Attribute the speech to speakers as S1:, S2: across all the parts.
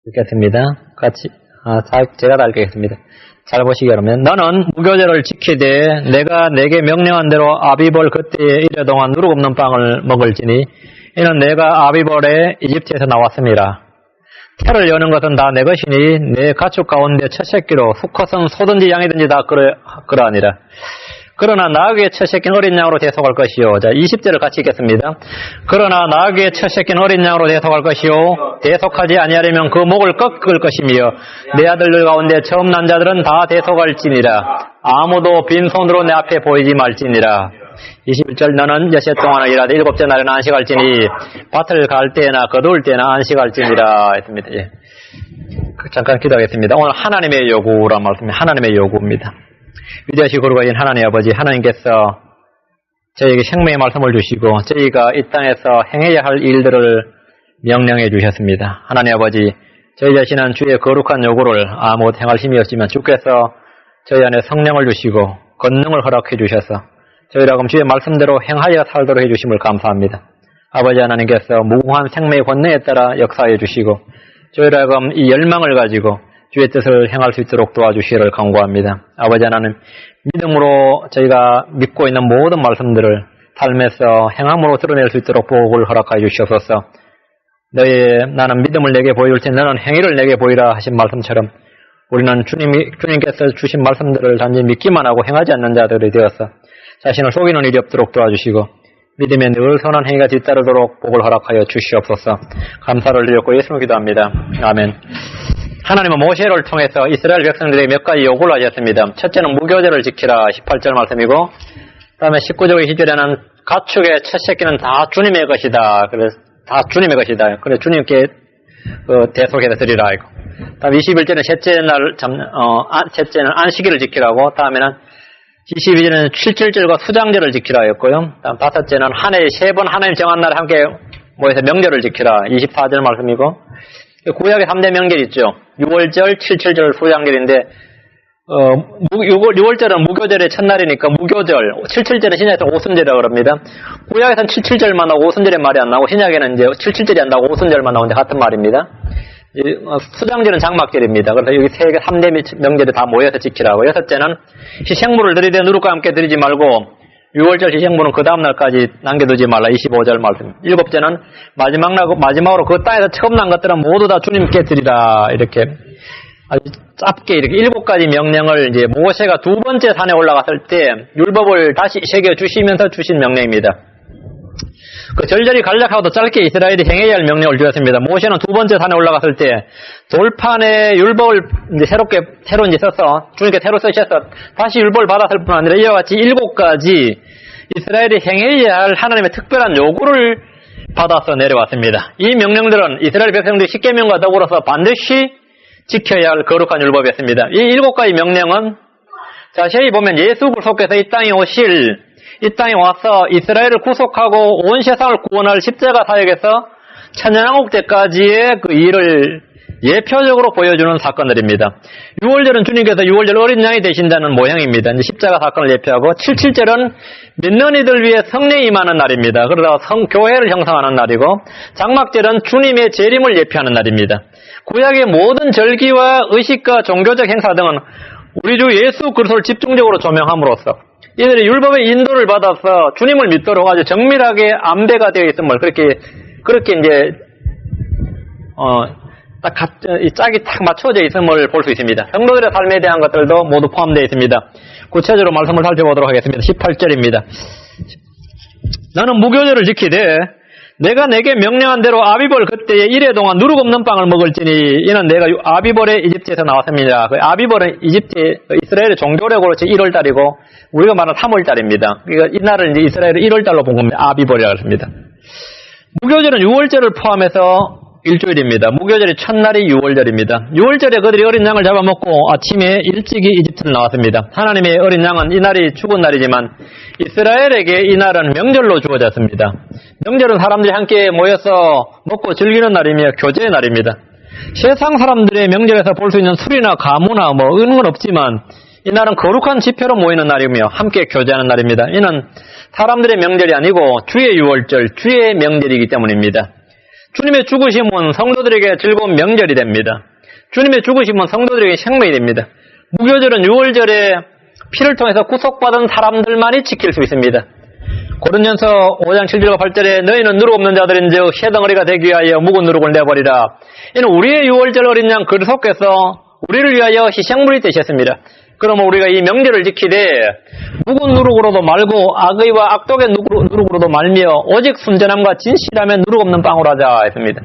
S1: 읽겠습니다. 같이, 제가 다 읽겠습니다. 잘 보시기 바랍니다. 너는 무교절을 지키되 내가 내게 명령한 대로 아비벌 그때에 이래 동안 누룩 없는 빵을 먹을지니 이는 내가 아비벌에 이집트에서 나왔습니다. 태를 여는 것은 다 내 것이니 내 가축 가운데 첫 새끼로 수컷은 소든지 양이든지 다 그러하니라. 그러나 나귀의 첫 새끼는 어린 양으로 대속할 것이요. 자, 20절을 같이 읽겠습니다. 그러나 나귀의 첫 새끼는 어린 양으로 대속할 것이요. 대속하지 아니하려면 그 목을 꺾을 것이며 내 아들들 가운데 처음 난 자들은 다 대속할지니라. 아무도 빈손으로 내 앞에 보이지 말지니라. 21절 너는 여섯 동안을 일하되 일곱째 날에는 안식할지니 밭을 갈 때나 거두을 때나 안식할지니라 했습니다. 예. 잠깐 기도하겠습니다. 오늘 하나님의 요구란 말씀입니다. 하나님의 요구입니다. 위대하시고 거룩하신 하나님 아버지, 하나님께서 저희에게 생명의 말씀을 주시고 저희가 이 땅에서 행해야 할 일들을 명령해 주셨습니다. 하나님 아버지, 저희 자신은 주의 거룩한 요구를 아무것도 행할 힘이 없지만 주께서 저희 안에 성령을 주시고 권능을 허락해 주셔서 저희라고 주의 말씀대로 행하여 살도록 해 주심을 감사합니다. 아버지 하나님께서 무궁한 생명의 권능에 따라 역사해 주시고 저희라고 이 열망을 가지고 주의 뜻을 행할 수 있도록 도와주시기를 간구합니다. 아버지 하나님, 믿음으로 저희가 믿고 있는 모든 말씀들을 삶에서 행함으로 드러낼 수 있도록 복을 허락하여 주시옵소서. 나는 믿음을 내게 보여줄 테니 너는 행위를 내게 보이라 하신 말씀처럼 우리는 주님께서 주신 말씀들을 단지 믿기만 하고 행하지 않는 자들이 되어서 자신을 속이는 일이 없도록 도와주시고 믿음에 늘 선한 행위가 뒤따르도록 복을 허락하여 주시옵소서. 감사를 드렸고 예수님을 기도합니다. 아멘. 하나님은 모세를 통해서 이스라엘 백성들에게 몇 가지 요구를 하셨습니다. 첫째는 무교절을 지키라 18절 말씀이고 그 다음에 19절 20절에는 가축의 첫 새끼는 다 주님의 것이다. 그래서 다 주님의 것이다. 그래서 주님께 대속해서 드리라. 그 다음 21절은 셋째는 안식일을 지키라고, 다음에는 22절은 7절과 수장절을 지키라 했고요. 다음 다섯째는 한 해에 3번 하나님 정한 날에 함께 모여서 명절을 지키라 24절 말씀이고, 구약의 3대 명절 있죠. 6월절, 7절절, 수장절인데 6월절은 무교절의 첫날이니까 무교절, 7절은 신약에서 오순절이라고 합니다. 구약에서는 7절만 나오고 오순절의 말이 안 나오고 신약에는 이제 7절이 안 나오고 오순절만 나오는데 같은 말입니다. 수장절은 장막절입니다. 그래서 여기 3대 명절이 다 모여서 지키라고. 여섯째는 희생물을 드리되 누룩과 함께 드리지 말고 6월절 희생물은 그 다음날까지 남겨두지 말라 25절 말씀. 일곱째는 마지막으로 그 땅에서 처음 난 것들은 모두 다 주님께 드리라. 이렇게 아주 짧게 이렇게 7가지 명령을 이제 모세가 두 번째 산에 올라갔을 때 율법을 다시 새겨주시면서 주신 명령입니다. 그 절절히 간략하고도 짧게 이스라엘이 행해야 할 명령을 주었습니다. 모세는 두 번째 산에 올라갔을 때 돌판에 율법을 이제 새로 이제 써서 주님께 새로 쓰셔서 다시 율법을 받았을 뿐 아니라 이와 같이 7가지 이스라엘이 행해야 할 하나님의 특별한 요구를 받아서 내려왔습니다. 이 명령들은 이스라엘 백성들이 십계명과 더불어서 반드시 지켜야 할 거룩한 율법이었습니다. 이 7가지 명령은 자세히 보면 예수 그리스도께서 이 땅에 와서 이스라엘을 구속하고 온 세상을 구원할 십자가 사역에서 천년왕국 때까지의 그 일을 예표적으로 보여주는 사건들입니다. 6월절은 주님께서 6월절 어린 양이 되신다는 모양입니다. 이제 십자가 사건을 예표하고 7.7절은 믿는 이들 위해 성령이 임하는 날입니다. 그러다 교회를 형성하는 날이고 장막절은 주님의 재림을 예표하는 날입니다. 구약의 모든 절기와 의식과 종교적 행사 등은 우리 주 예수 그리스도를 집중적으로 조명함으로써 이들이 율법의 인도를 받아서 주님을 믿도록 아주 정밀하게 안배가 되어 있음을 그렇게 이제 이 짝이 딱 맞춰져 있음을 볼 수 있습니다. 성도들의 삶에 대한 것들도 모두 포함되어 있습니다. 구체적으로 말씀을 살펴보도록 하겠습니다. 18절입니다. 나는 무교절을 지키되 내가 내게 명령한 대로 아비벌 그때에 이래 동안 누룩 없는 빵을 먹을지니 이는 내가 아비벌의 이집트에서 나왔습니다. 그 아비벌은 이스라엘의 종교력으로 1월달이고 우리가 말하는 3월달입니다. 그러니까 이날을 이제 이스라엘의 1월달로 본 겁니다. 아비벌이라고 합니다. 무교절은 6월절을 포함해서 일주일입니다. 무교절의 첫날이 6월절입니다. 6월절에 그들이 어린 양을 잡아먹고 아침에 일찍이 이집트를 나왔습니다. 하나님의 어린 양은 이날이 죽은 날이지만 이스라엘에게 이 날은 명절로 주어졌습니다. 명절은 사람들이 함께 모여서 먹고 즐기는 날이며 교제의 날입니다. 세상 사람들의 명절에서 볼 수 있는 술이나 가무나 이런 건 없지만 이 날은 거룩한 지표로 모이는 날이며 함께 교제하는 날입니다. 이는 사람들의 명절이 아니고 주의 6월절, 주의 명절이기 때문입니다. 주님의 죽으심은 성도들에게 즐거운 명절이 됩니다. 주님의 죽으심은 성도들에게 생명이 됩니다. 무교절은 유월절에 피를 통해서 구속받은 사람들만이 지킬 수 있습니다. 고린도전서 5장 7절과 8절에 너희는 누룩 없는 자들인즉 새덩어리가 되기 위하여 묵은 누룩을 내버리라. 이는 우리의 유월절 어린 양 그리스도께서 우리를 위하여 희생물이 되셨습니다. 그러면 우리가 이 명절을 지키되 묵은 누룩으로도 말고 악의와 악독의 누룩으로도 말며 오직 순전함과 진실함의 누룩 없는 빵으로 하자 했습니다.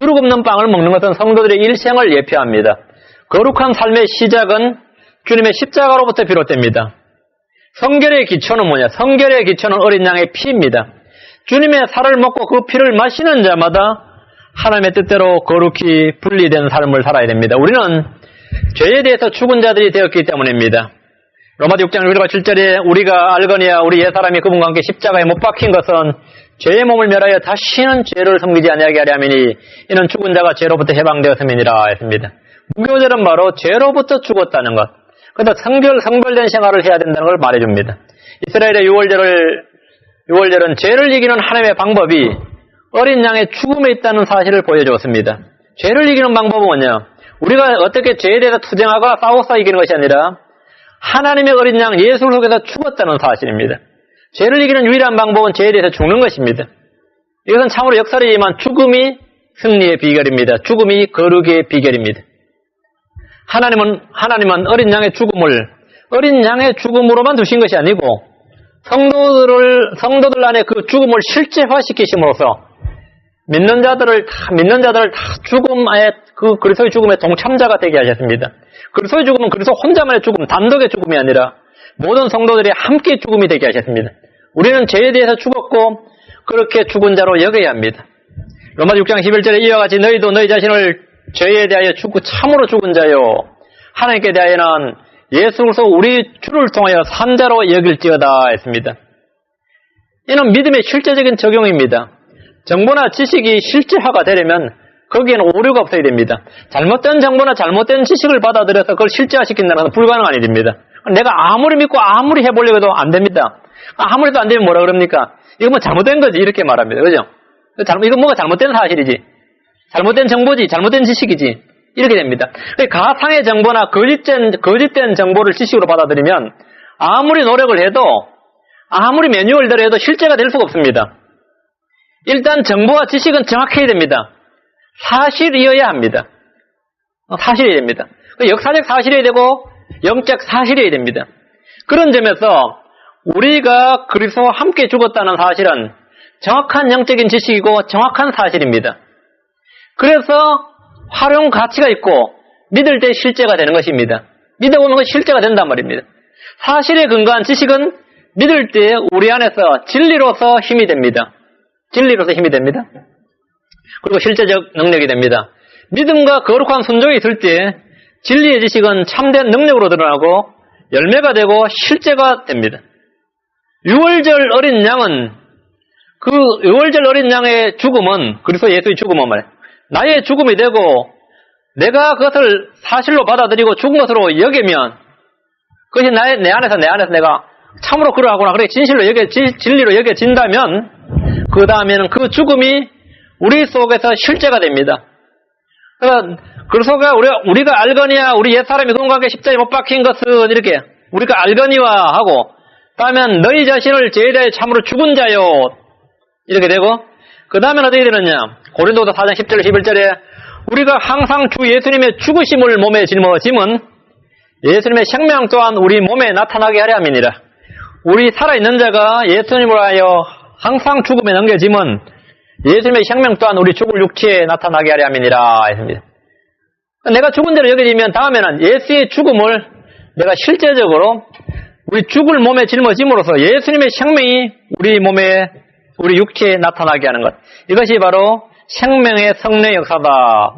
S1: 누룩 없는 빵을 먹는 것은 성도들의 일생을 예표합니다. 거룩한 삶의 시작은 주님의 십자가로부터 비롯됩니다. 성결의 기초는 뭐냐? 성결의 기초는 어린 양의 피입니다. 주님의 살을 먹고 그 피를 마시는 자마다 하나님의 뜻대로 거룩히 분리된 삶을 살아야 됩니다. 우리는 죄에 대해서 죽은 자들이 되었기 때문입니다. 로마서 6장 6절과 7절에 우리가 알거니와 우리 옛사람이 그분과 함께 십자가에 못 박힌 것은 죄의 몸을 멸하여 다시는 죄를 섬기지 아니하게 하려 함이니 이는 죽은 자가 죄로부터 해방되었음이니라 했습니다. 무교절은 바로 죄로부터 죽었다는 것. 그래서 성별된 생활을 해야 된다는 걸 말해줍니다. 이스라엘의 유월절은 죄를 이기는 하나님의 방법이 어린 양의 죽음에 있다는 사실을 보여주었습니다. 죄를 이기는 방법은 뭐냐? 우리가 어떻게 죄에 대해서 투쟁하거나 싸워서 이기는 것이 아니라 하나님의 어린 양 예수를 속에서 죽었다는 사실입니다. 죄를 이기는 유일한 방법은 죄에 대해서 죽는 것입니다. 이것은 참으로 역설이지만 죽음이 승리의 비결입니다. 죽음이 거룩의 비결입니다. 하나님은 어린 양의 죽음으로만 두신 것이 아니고 성도들 안에 그 죽음을 실제화시키심으로써 믿는 자들을 다 그리스도의 죽음에 동참자가 되게 하셨습니다. 그리스도의 죽음은 그리스도 혼자만의 죽음, 단독의 죽음이 아니라 모든 성도들이 함께 죽음이 되게 하셨습니다. 우리는 죄에 대해서 죽었고 그렇게 죽은 자로 여겨야 합니다. 로마서 6장 11절에 이와 같이 너희도 너희 자신을 죄에 대하여 죽고 참으로 죽은 자요 하나님께 대하여는 예수 그리스도 우리 주를 통하여 산 자로 여길지어다 했습니다. 이는 믿음의 실제적인 적용입니다. 정보나 지식이 실제화가 되려면 거기에는 오류가 없어야 됩니다. 잘못된 정보나 잘못된 지식을 받아들여서 그걸 실제화시킨다는 것은 불가능한 일입니다. 내가 아무리 믿고 아무리 해보려고 해도 안 됩니다. 아무리 해도 안 되면 뭐라 그럽니까? 이거 뭐 잘못된 거지 이렇게 말합니다. 그죠? 이건 뭐가 잘못된 사실이지. 잘못된 정보지. 잘못된 지식이지. 이렇게 됩니다. 가상의 정보나 거짓된 정보를 지식으로 받아들이면 아무리 노력을 해도 아무리 매뉴얼대로 해도 실제가 될 수가 없습니다. 일단 정보와 지식은 정확해야 됩니다. 사실이어야 합니다. 사실이어야 됩니다. 역사적 사실이어야 되고 영적 사실이어야 됩니다. 그런 점에서 우리가 그리스도와 함께 죽었다는 사실은 정확한 영적인 지식이고 정확한 사실입니다. 그래서 활용 가치가 있고 믿을 때 실제가 되는 것입니다. 믿어보면 실제가 된단 말입니다. 사실에 근거한 지식은 믿을 때 우리 안에서 진리로서 힘이 됩니다. 진리로서 힘이 됩니다. 그리고 실제적 능력이 됩니다. 믿음과 거룩한 순종이 있을 때 진리의 지식은 참된 능력으로 드러나고 열매가 되고 실제가 됩니다. 유월절 어린 양은 유월절 어린 양의 죽음은 그리스도 예수의 죽음은 말이에요. 나의 죽음이 되고 내가 그것을 사실로 받아들이고 죽은 것으로 여기면 그것이 내 안에서 내가 참으로 그러하구나 그렇게 진리로 여겨진다면 그 다음에는 그 죽음이 우리 속에서 실제가 됩니다. 그러니까 그리스도가 우리가 알거니와 우리 옛사람이 그분과 함께 십자가에 못 박힌 것은 이렇게 우리가 알거니와 하고 다음엔 너희 자신을 죄에 대해 참으로 죽은 자요 이렇게 되고 그 다음엔 어떻게 되느냐 고린도서 4장 10절 11절에 우리가 항상 주 예수님의 죽으심을 몸에 짊어짐은 예수님의 생명 또한 우리 몸에 나타나게 하려 함이니라. 우리 살아있는 자가 예수님으로 하여 항상 죽음에 넘겨짐은 예수님의 생명 또한 우리 죽을 육체에 나타나게 하려 함이니라 했습니다. 내가 죽은 대로 여겨지면 다음에는 예수의 죽음을 내가 실제적으로 우리 죽을 몸에 짊어짐으로써 예수님의 생명이 우리 육체에 나타나게 하는 것. 이것이 바로 생명의 성례 역사다.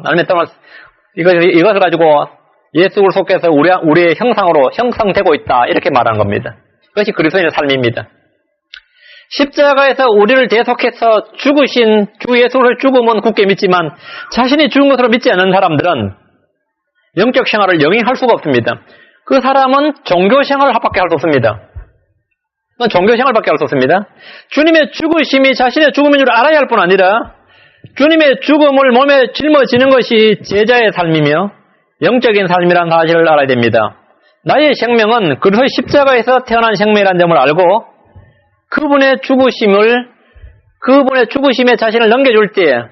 S1: 이것을 가지고 예수 그리스도께서 우리의 형상으로 형성되고 있다. 이렇게 말하는 겁니다. 이것이 그리스도인의 삶입니다. 십자가에서 우리를 대속해서 죽으신 주 예수를 죽음은 굳게 믿지만 자신이 죽은 것으로 믿지 않는 사람들은 영적 생활을 영위 할 수가 없습니다. 그 사람은 종교 생활밖에 할 수 없습니다. 종교 생활밖에 할 수 없습니다. 주님의 죽으심이 자신의 죽음인 줄 알아야 할 뿐 아니라 주님의 죽음을 몸에 짊어지는 것이 제자의 삶이며 영적인 삶이라는 사실을 알아야 됩니다. 나의 생명은 그리스도 십자가에서 태어난 생명이라는 점을 알고 그분의 죽으심에 자신을 넘겨줄 때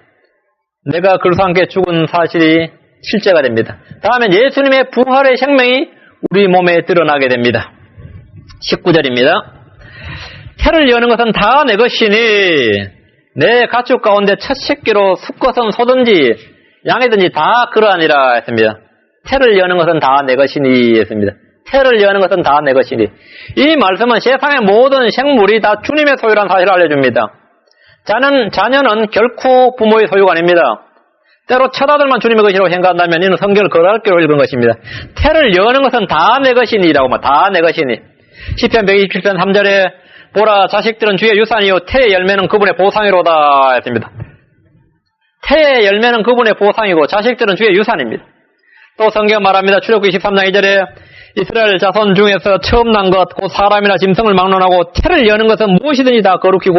S1: 내가 그리스도와 함께 죽은 사실이 실제가 됩니다. 다음엔 예수님의 부활의 생명이 우리 몸에 드러나게 됩니다. 19절입니다. 태를 여는 것은 다 내 것이니 내 가축 가운데 첫 새끼로 수컷은 소든지 양이든지 다 그러하니라 했습니다. 태를 여는 것은 다 내 것이니 했습니다. 태를 여는 것은 다 내 것이니. 이 말씀은 세상의 모든 생물이 다 주님의 소유라는 사실을 알려줍니다. 자녀는 결코 부모의 소유가 아닙니다. 때로 첫아들만 주님의 것이라고 생각한다면 이는 성경을 거랄기로 읽은 것입니다. 태를 여는 것은 다 내 것이니라고 말, 다 내 것이니. 시편 127편 3절에 보라 자식들은 주의 유산이요 태의 열매는 그분의 보상이로다 했습니다. 태의 열매는 그분의 보상이고 자식들은 주의 유산입니다. 또 성경 말합니다. 출애굽기 23장 2절에 이스라엘 자손 중에서 처음 난 것 곧 사람이나 짐승을 막론하고 태를 여는 것은 무엇이든지 다 거룩히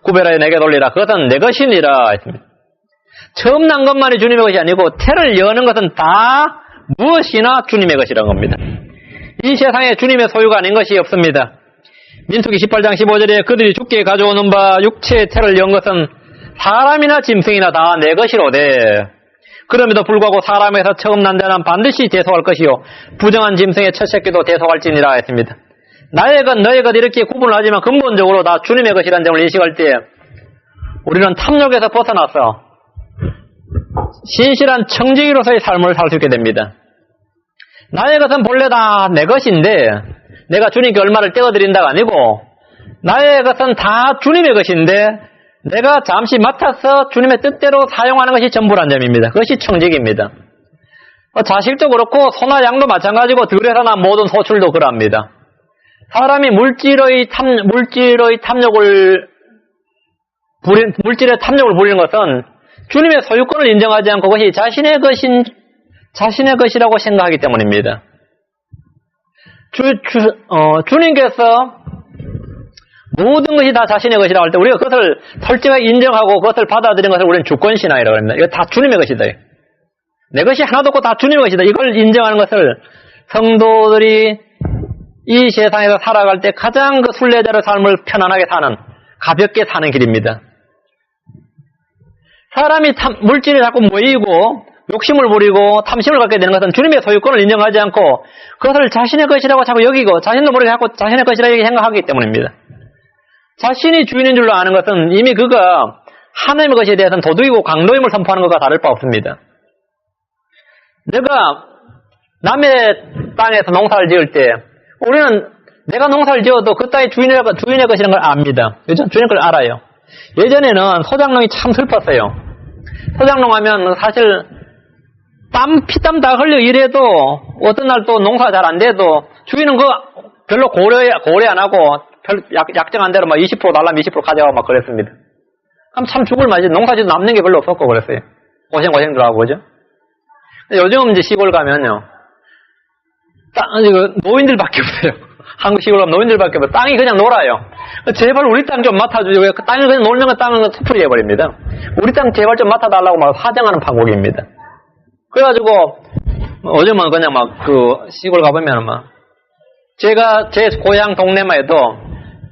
S1: 구별하여 내게 돌리라. 그것은 내 것이니라 했습니다. 처음 난 것만이 주님의 것이 아니고 태를 여는 것은 다 무엇이나 주님의 것이라는 겁니다. 이 세상에 주님의 소유가 아닌 것이 없습니다. 민수기 18장 15절에 그들이 죽게 가져오는 바 육체의 태를 연 것은 사람이나 짐승이나 다 내 것이로되 그럼에도 불구하고 사람에서 처음 난 자는 반드시 대속할 것이요 부정한 짐승의 첫 새끼도 대속할지니라 했습니다. 나의 것 너의 것 이렇게 구분을 하지만 근본적으로 다 주님의 것이라는 점을 인식할 때 우리는 탐욕에서 벗어나서 신실한 청지기로서의 삶을 살 수 있게 됩니다. 나의 것은 본래 다 내 것인데 내가 주님께 얼마를 떼어드린다가 아니고 나의 것은 다 주님의 것인데 내가 잠시 맡아서 주님의 뜻대로 사용하는 것이 전부란 점입니다. 그것이 청직입니다. 자식도 그렇고 소나 양도 마찬가지고 들에서 난 모든 소출도 그럽니다. 사람이 물질의 탐욕을 부리는 것은 주님의 소유권을 인정하지 않고 그것이 자신의 것이라고 생각하기 때문입니다. 주님께서 모든 것이 다 자신의 것이라고 할 때 우리가 그것을 솔직하게 인정하고 그것을 받아들이는 것을 우리는 주권신앙이라고 합니다. 이거 다 주님의 것이다. 내 것이 하나도 없고 다 주님의 것이다. 이걸 인정하는 것을 성도들이 이 세상에서 살아갈 때 가장 그 순례자의 삶을 편안하게 사는, 가볍게 사는 길입니다. 사람이 물질에 자꾸 모이고 욕심을 부리고 탐심을 갖게 되는 것은 주님의 소유권을 인정하지 않고 그것을 자신의 것이라고 자꾸 여기고 자신도 모르게 자꾸 자신의 것이라고 생각하기 때문입니다. 자신이 주인인 줄로 아는 것은 이미 그가 하나님의 것에 대해서는 도둑이고 강도임을 선포하는 것과 다를 바 없습니다. 내가 남의 땅에서 농사를 지을 때 우리는 내가 농사를 지어도 그 땅이 주인의 것이라는 걸 압니다. 그죠? 주인의 걸 알아요. 예전에는 소작농이 참 슬펐어요. 소작농 하면 사실 피땀 다 흘려 일해도 어떤 날 또 농사 잘 안 돼도 주인은 그거 별로 고려 안 하고 약정한 대로 막 20% 달라면 20% 가져가고 막 그랬습니다. 그럼 참 죽을 맛이 농사지도 남는 게 별로 없었고 그랬어요. 고생들 하고 그죠? 요즘 이제 시골 가면요. 노인들밖에 없어요. 한국 시골 가면 노인들밖에 없어요. 땅이 그냥 놀아요. 제발 우리 땅 좀 맡아주죠. 그 땅이 그냥 놀면 그 땅은 수풀이 해버립니다. 우리 땅 제발 좀 맡아달라고 막 사정하는 판국입니다. 그래가지고 요즘은 그냥 막 시골 가보면 막 제가 제 고향 동네만 해도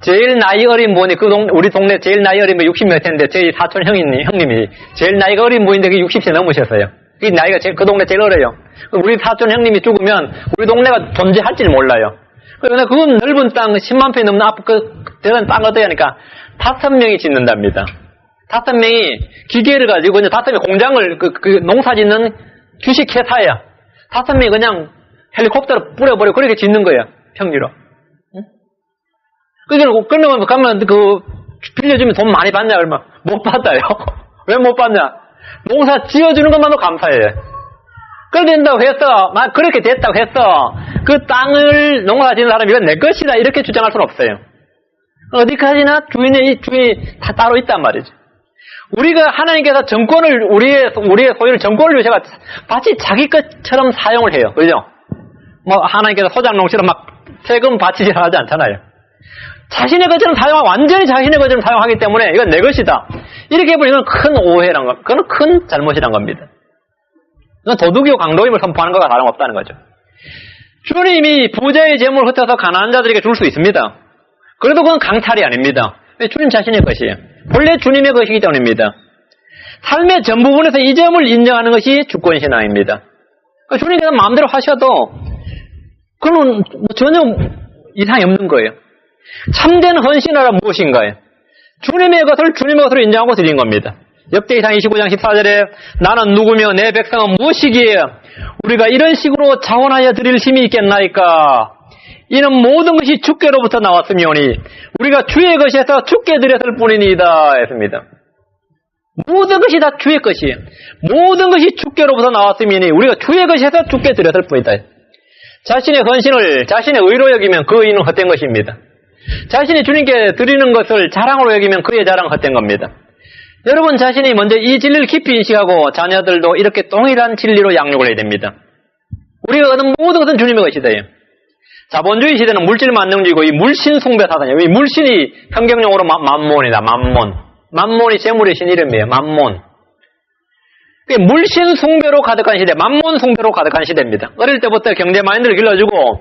S1: 제일 나이 어린 분이 우리 동네 제일 나이 어린 분이 60몇 세인데 제 사촌 형님이 제일 나이가 어린 분인데 그게 60세 넘으셨어요. 그 나이가 그 동네 제일 어려요. 우리 사촌 형님이 죽으면 우리 동네가 존재할지 몰라요. 그러나 그 넓은 땅 10만 평이 넘는 대단 땅 어떻게 하니까 5명이 짓는답니다. 5명이 기계를 가지고 이제 5명이 공장을 농사 짓는 주식 회사야. 5명이 그냥 헬리콥터로 뿌려버리고 그렇게 짓는 거예요. 평지로. 그러면 가면 빌려주면 돈 많이 받냐? 그러면 못 받아요. 왜 못 받냐? 농사 지어주는 것만도 감사해. 그런다고 해서, 그렇게 됐다고 해서, 그 땅을 농사 짓는 사람이 이건 내 것이다, 이렇게 주장할 수는 없어요. 어디까지나 주인이 다 따로 있단 말이죠. 우리가 하나님께서 정권을, 우리의 소유를 정권을 주셔가 마치 자기 것처럼 사용을 해요. 그죠? 하나님께서 소작농처럼 막 세금 바치지를 하지 않잖아요. 자신의 것처럼 완전히 자신의 것처럼 사용하기 때문에 이건 내 것이다. 이렇게 해버리면 큰 오해란 겁니다. 그건 큰 잘못이란 겁니다. 그건 도둑이고 강도임을 선포하는 것과 다름없다는 거죠. 주님이 부자의 재물을 흩어서 가난한 자들에게 줄 수 있습니다. 그래도 그건 강탈이 아닙니다. 왜? 주님 자신의 것이에요. 본래 주님의 것이기 때문입니다. 삶의 전 부분에서 이 점을 인정하는 것이 주권신앙입니다. 그러니까 주님께서 마음대로 하셔도 그건 전혀 이상이 없는 거예요. 참된 헌신이란 무엇인가요? 주님의 것을 주님의 것으로 인정하고 드린 겁니다. 역대기상 25장 14절에 나는 누구며 내 백성은 무엇이기에 우리가 이런 식으로 자원하여 드릴 힘이 있겠나이까? 이는 모든 것이 주께로부터 나왔으며니 우리가 주의 것에서 주께 드렸을 뿐이니이다 했습니다. 모든 것이 다 주의 것이에요. 모든 것이 주께로부터 나왔으니 우리가 주의 것에서 주께 드렸을 뿐이다. 자신의 헌신을 자신의 의로 여기면 그 의는 헛된 것입니다. 자신이 주님께 드리는 것을 자랑으로 여기면 그의 자랑은 헛된 겁니다. 여러분 자신이 먼저 이 진리를 깊이 인식하고 자녀들도 이렇게 동일한 진리로 양육을 해야 됩니다. 우리가 얻은 모든 것은 주님의 것이다. 자본주의 시대는 물질 만능주의고 이 물신 숭배 사상이에요. 이 물신이 성경용어로 만몬이다. 만몬. 만몬이 재물의 신 이름이에요. 만몬. 물신 숭배로 가득한 시대, 만몬 숭배로 가득한 시대입니다. 어릴 때부터 경제 마인드를 길러주고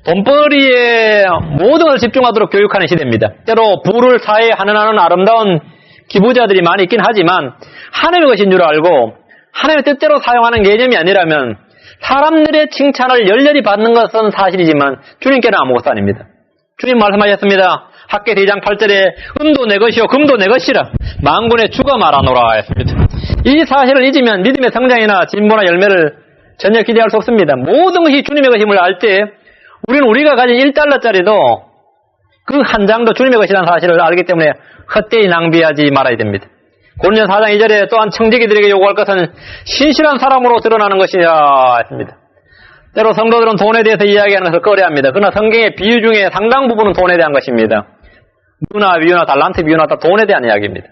S1: 돈벌이에 모든 걸 집중하도록 교육하는 시대입니다. 때로 부를 사회에 환원하는 아름다운 기부자들이 많이 있긴 하지만 하나님의 것인 줄 알고 하나님의 뜻대로 사용하는 개념이 아니라면 사람들의 칭찬을 열렬히 받는 것은 사실이지만 주님께는 아무것도 아닙니다. 주님 말씀하셨습니다. 학개 2장 8절에 은도 내 것이요 금도 내 것이라 만군의 주가 말하노라 했습니다. 이 사실을 잊으면 믿음의 성장이나 진보나 열매를 전혀 기대할 수 없습니다. 모든 것이 주님의 것임을 알 때 우리는 우리가 가진 1달러짜리도 그 한 장도 주님의 것이라는 사실을 알기 때문에 헛되이 낭비하지 말아야 됩니다. 고린도서 4장 2절에 또한 청지기들에게 요구할 것은 신실한 사람으로 드러나는 것이라 했습니다. 때로 성도들은 돈에 대해서 이야기하는 것을 꺼려합니다. 그러나 성경의 비유 중에 상당 부분은 돈에 대한 것입니다. 문화, 위유나 달란트 비유나 다 돈에 대한 이야기입니다.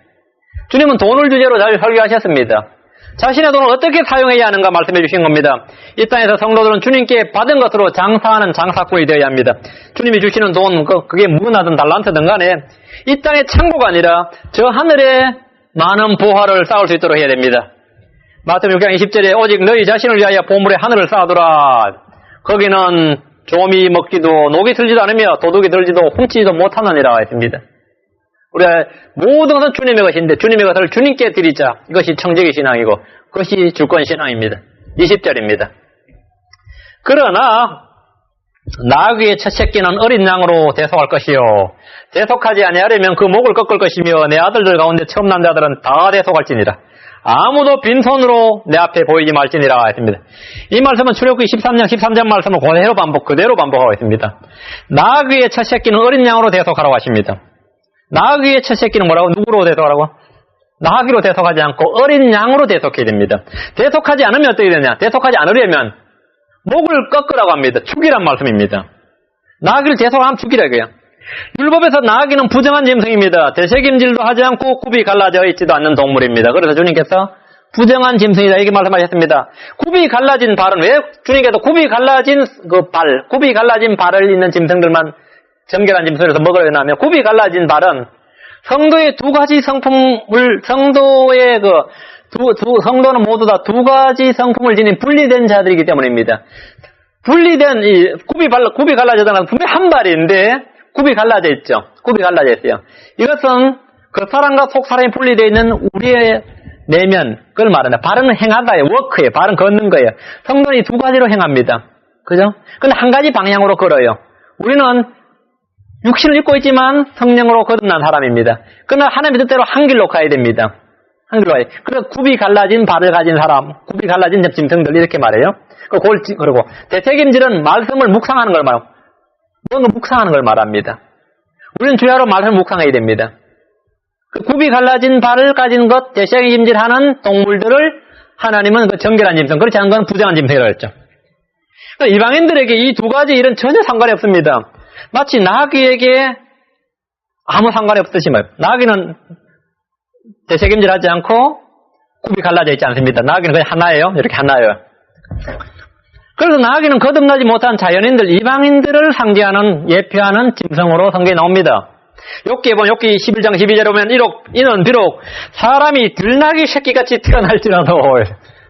S1: 주님은 돈을 주제로 잘 설교하셨습니다. 자신의 돈을 어떻게 사용해야 하는가 말씀해 주신 겁니다. 이 땅에서 성도들은 주님께 받은 것으로 장사하는 장사꾼이 되어야 합니다. 주님이 주시는 돈, 그게 문화든 달란트든 간에 이 땅의 창고가 아니라 저 하늘에 많은 보화를 쌓을 수 있도록 해야 됩니다. 마태복음 6장 20절에 오직 너희 자신을 위하여 보물의 하늘을 쌓아두라. 거기는 조미 먹기도 녹이 들지도 않으며 도둑이 들지도 훔치지도 못하느니라 했습니다. 우리가 모든 것은 주님의 것인데 주님의 것을 주님께 드리자. 이것이 청지기 신앙이고 그것이 주권 신앙입니다. 20절입니다. 그러나 나귀의 첫 새끼는 어린 양으로 대속할 것이요 대속하지 아니하려면 그 목을 꺾을 것이며 내 아들들 가운데 처음 난 자들은 다 대속할지니라. 아무도 빈손으로 내 앞에 보이지 말지니라 했습니다. 이 말씀은 출애굽기 13장 13절 말씀을 그대로 반복하고 있습니다. 나귀의 첫 새끼는 어린 양으로 대속하라고 하십니다. 나귀의 첫 새끼는 뭐라고? 누구로 대속하라고? 나귀로 대속하지 않고 어린 양으로 대속해야 됩니다. 대속하지 않으면 어떻게 되냐? 대속하지 않으려면 목을 꺾으라고 합니다. 죽이란 말씀입니다. 나귀를 대속하면 죽이라 이거예요. 율법에서 나귀는 부정한 짐승입니다. 되새김질도 하지 않고 굽이 갈라져 있지도 않는 동물입니다. 그래서 주님께서 부정한 짐승이다 이렇게 말씀하셨습니다. 굽이 갈라진 발은 왜 주님께서 굽이 갈라진 굽이 갈라진 발을 있는 짐승들만 정결한 짐승에서 먹으려 하면 굽이 갈라진 발은 성도의 두 가지 성품을 성도는 모두 다 두 가지 성품을 지닌 분리된 자들이기 때문입니다. 분리된 이 굽이 갈라졌다는 분명히 한 발인데 굽이 갈라져 있죠. 굽이 갈라져 있어요. 이것은 그 사람과 속 사람이 분리되어 있는 우리의 내면 그걸 말합니다. 발은 행하다예요. 워크예요. 발은 걷는 거예요. 성도는 이 두 가지로 행합니다. 그죠? 근데 한 가지 방향으로 걸어요. 우리는 육신을 입고 있지만 성령으로 거듭난 사람입니다. 그러나 하나님의 뜻대로 한 길로 가야 됩니다. 한 길로 가야 돼요. 그래서 굽이 갈라진 발을 가진 사람, 굽이 갈라진 짐승들 이렇게 말해요. 그리고 되새김질은 말씀을 묵상하는 걸 말하고 뭔가 묵상하는 걸 말합니다. 우리는 주야로 말씀을 묵상해야 됩니다. 그 굽이 갈라진 발을 가진 것, 되새김질하는 동물들을 하나님은 그 정결한 짐승, 그렇지 않은 건 부정한 짐승이라고 했죠. 이방인들에게 이 두 가지 일은 전혀 상관이 없습니다. 마치 나귀에게 아무 상관이 없듯이 말이에요. 나귀는 되새김질하지 않고 굽이 갈라져 있지 않습니다. 나귀는 그냥 하나예요. 이렇게 하나예요. 그래서 나귀는 거듭나지 못한 자연인들, 이방인들을 상징하는 예표하는 짐승으로 성경에 나옵니다. 욥기에 보면 욥기 11장 12절에 보면 이는 비록 사람이 들나귀 새끼같이 태어날지라도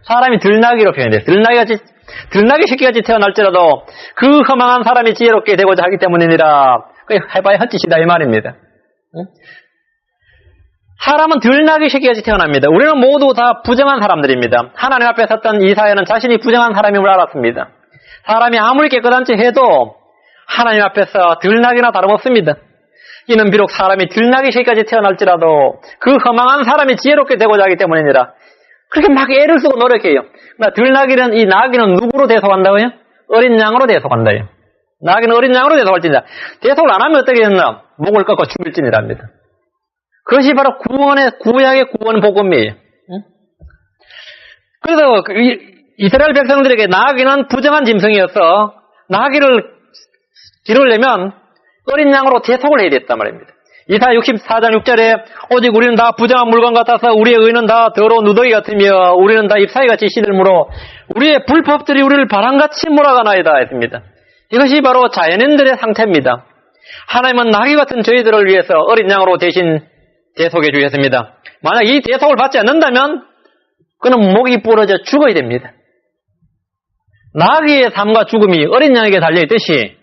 S1: 사람이 들나귀로 표현돼요. 들나귀 새끼같이 태어날지라도 그 허망한 사람이 지혜롭게 되고자 하기 때문이니라. 해봐야 헛짓이다 이 말입니다. 사람은 들나귀 새끼같이 태어납니다. 우리는 모두 다 부정한 사람들입니다. 하나님 앞에 섰던 이사야는 자신이 부정한 사람임을 알았습니다. 사람이 아무리 깨끗한 체 해도 하나님 앞에서 들나귀나 다름없습니다. 이는 비록 사람이 들나귀 새끼까지 태어날지라도 그 허망한 사람이 지혜롭게 되고자 하기 때문이니라. 그렇게 막 애를 쓰고 노력해요. 들나귀는, 이 나귀는 누구로 대속한다고요? 어린 양으로 대속한다요. 나귀는 어린 양으로 대속할지니라. 대속을 안 하면 어떻게 됐나? 목을 꺾고 죽일지니랍니다. 그것이 바로 구약의 구원 복음이에요. 그래서 이스라엘 백성들에게 나귀는 부정한 짐승이어서 나귀를 기르려면 어린 양으로 대속을 해야 됐단 말입니다. 이사야 64장 6절에 오직 우리는 다 부정한 물건 같아서 우리의 의는 다 더러운 누더기 같으며 우리는 다 잎사귀같이 시들므로 우리의 불법들이 우리를 바람같이 몰아가나이다 했습니다. 이것이 바로 자연인들의 상태입니다. 하나님은 나귀 같은 저희들을 위해서 어린 양으로 대신 대속해 주셨습니다. 만약 이 대속을 받지 않는다면 그는 목이 부러져 죽어야 됩니다. 나귀의 삶과 죽음이 어린 양에게 달려있듯이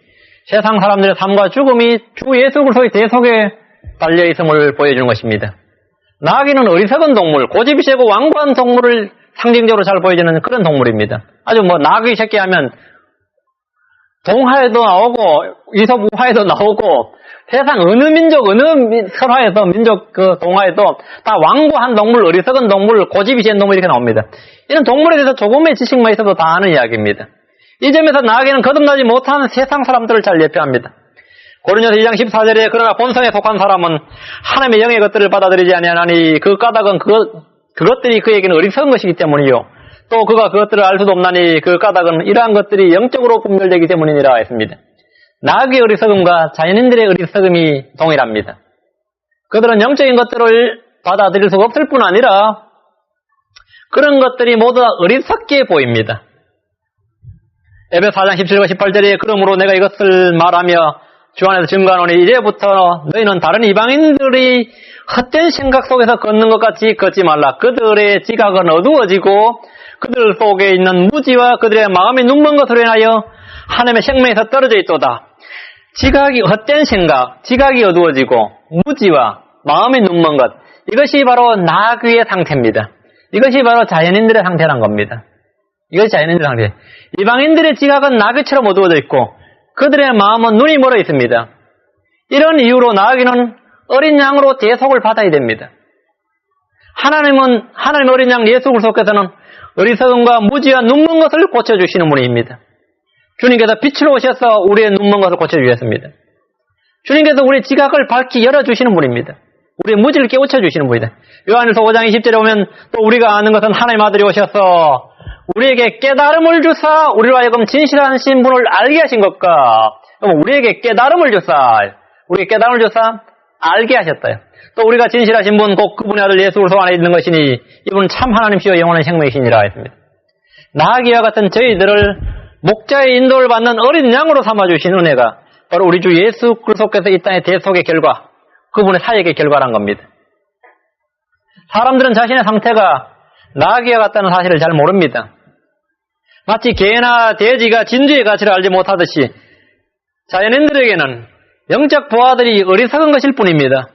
S1: 세상 사람들의 삶과 죽음이 주 예수 그리스도의 대속에 달려있음을 보여주는 것입니다. 나귀는 어리석은 동물, 고집이 세고 완고한 동물을 상징적으로 잘 보여주는 그런 동물입니다. 아주 나귀 새끼 하면 동화에도 나오고 이솝 우화에도 나오고 세상 어느 민족, 어느 설화에서 민족 동화에도 다 완고한 동물, 어리석은 동물, 고집이 센 동물 이렇게 나옵니다. 이런 동물에 대해서 조금의 지식만 있어도 다 아는 이야기입니다. 이 점에서 나귀는 거듭나지 못하는 세상 사람들을 잘 예표합니다. 고린도서 2장 14절에 그러나 본성에 속한 사람은 하나님의 영의 것들을 받아들이지 아니하나니 그 까닭은 그것들이 그에게는 어리석은 것이기 때문이요. 또 그가 그것들을 알 수도 없나니 그 까닭은 이러한 것들이 영적으로 분별되기 때문이니라 했습니다. 나귀의 어리석음과 자연인들의 어리석음이 동일합니다. 그들은 영적인 것들을 받아들일 수가 없을 뿐 아니라 그런 것들이 모두 다 어리석게 보입니다. 에베소 4장 17과 18절에 그러므로 내가 이것을 말하며 주 안에서 증거하노니 이제부터 너희는 다른 이방인들이 헛된 생각 속에서 걷는 것 같이 걷지 말라. 그들의 지각은 어두워지고 그들 속에 있는 무지와 그들의 마음이 눈먼 것으로 인하여 하나님의 생명에서 떨어져 있도다. 헛된 생각, 지각이 어두워지고 무지와 마음이 눈먼 것, 이것이 바로 나귀의 상태입니다. 이것이 바로 자연인들의 상태란 겁니다. 이것이 자연인들의 상태. 이방인들의 지각은 나귀처럼 어두워져 있고 그들의 마음은 눈이 멀어 있습니다. 이런 이유로 나귀는 어린 양으로 대속을 받아야 됩니다. 하나님의 어린 양 예수 그리스도께서는 어리석음과 무지와 눈먼 것을 고쳐주시는 분입니다. 주님께서 빛으로 오셔서 우리의 눈먼 것을 고쳐주셨습니다. 주님께서 우리의 지각을 밝히 열어주시는 분입니다. 우리의 무지를 깨우쳐주시는 분이다. 요한일서 5장 20절에 보면 또 우리가 아는 것은 하나님 아들이 오셔서 우리에게 깨달음을 주사 우리로 하여금 진실한 신분을 알게 하신 것과 우리에게 깨달음을 주사 알게 하셨다요. 또 우리가 진실하신 분 곧 그분의 아들 예수 그리스도 안에 있는 것이니 이분은 참 하나님이시여 영원한 생명이시니라 했습니다. 나귀와 같은 저희들을 목자의 인도를 받는 어린 양으로 삼아주신 은혜가 바로 우리 주 예수 그리스도께서 이 땅의 대속의 결과, 그분의 사역의 결과란 겁니다. 사람들은 자신의 상태가 나귀와 같다는 사실을 잘 모릅니다. 마치 개나 돼지가 진주의 가치를 알지 못하듯이 자연인들에게는 영적 보아들이 어리석은 것일 뿐입니다.